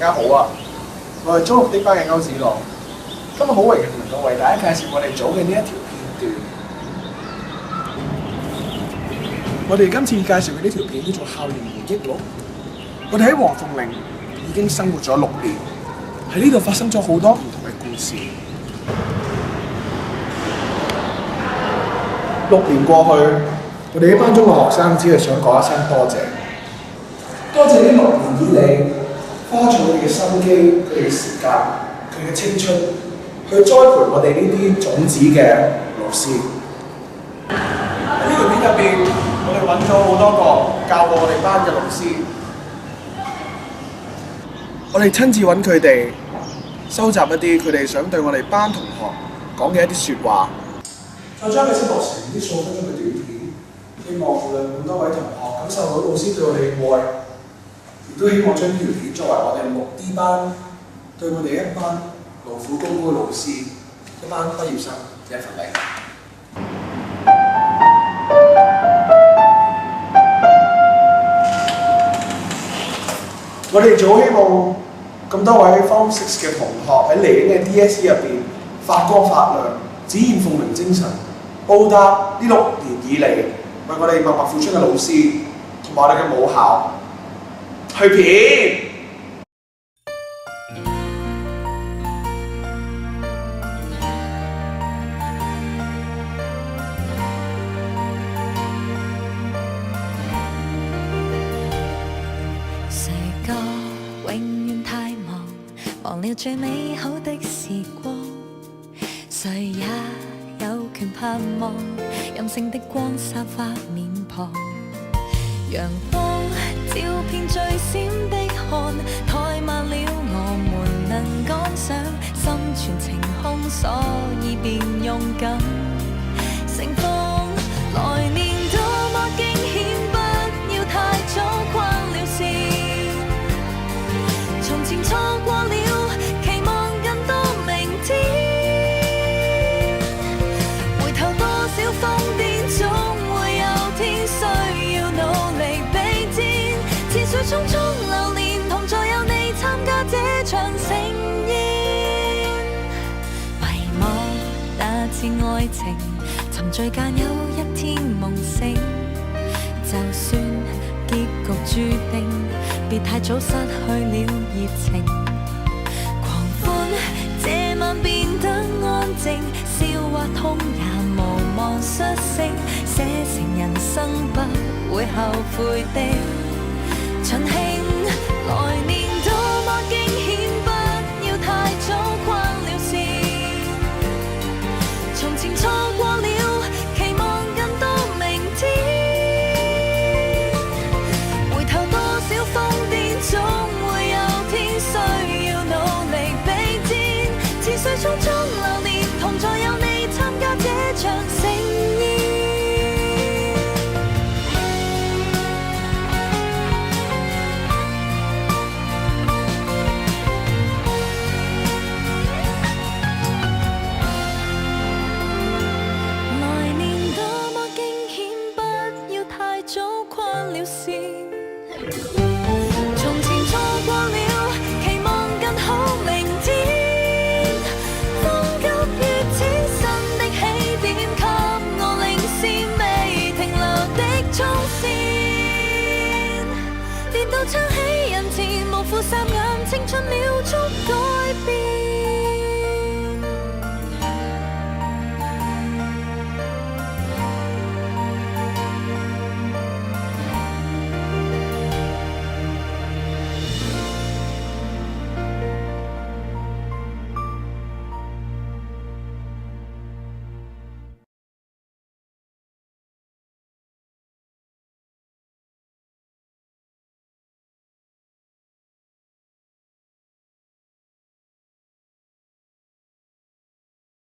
家好啊！我係中六的班嘅歐子朗，今日好榮幸能夠為大家介紹我哋組嘅呢一條片段。我哋今次介紹嘅呢條片叫做《校園回憶錄》。我哋喺黃鳳嶺已經生活咗6年，喺呢度發生咗好多唔同嘅故事。6年過去，我哋呢班中學生只係想講一聲多謝，多謝呢6年以嚟花咗佢哋嘅心機、佢哋嘅時間、佢哋嘅青春，去栽培我哋呢啲種子嘅老師。喺呢條片入邊，我哋揾咗好多個教過我哋班嘅老師，我哋親自揾佢哋，收集一啲佢哋想對我哋班同學講嘅一啲説話。再將佢輯錄成啲數分鐘嘅短片，希望無論咁多位同學感受到老師對我哋嘅愛，亦都希望將呢條片作為我哋6D 班對我哋一班勞苦功高嘅老師、一班畢業生嘅一份禮物。我哋組希望咁多位 Form 6嘅同學喺嚟緊嘅 DSE 入邊發光發亮，展現鳳鳴精神，報答呢6年以嚟為我哋默默付出嘅老師同埋我哋嘅母校。去片。誰個永遠太忙，忘了最美好的時光。誰也有權盼望，任性的光灑發面龐。陽光照遍最閃的汗，怠慢了我們能趕上，心存晴空，所以便勇敢盛放。來年多麼驚險，不要太早框了線，從前錯過了，期望更多明天，回頭多少瘋癲，總會有天需要努力比肩，似水匆匆流年，同在有你參加這場盛宴，遺忘那次愛情，沉醉間有一天夢醒，就算結局注定，別太早失去了熱情，狂歡這晚變得安靜，笑或痛也無望率性，寫成人生不會後悔的盡興。來年多麼驚險，不要太早框了線，從前錯過了，期望更多明天，回頭多少瘋癲，總會有天需要努力比肩，似水匆匆流年，同在有你參加這場盛宴。從前錯過了，期望更好明天，風急於此新的起點，給我領先未停留的衝線，跌到撐起人前，無負霎眼青春秒速趕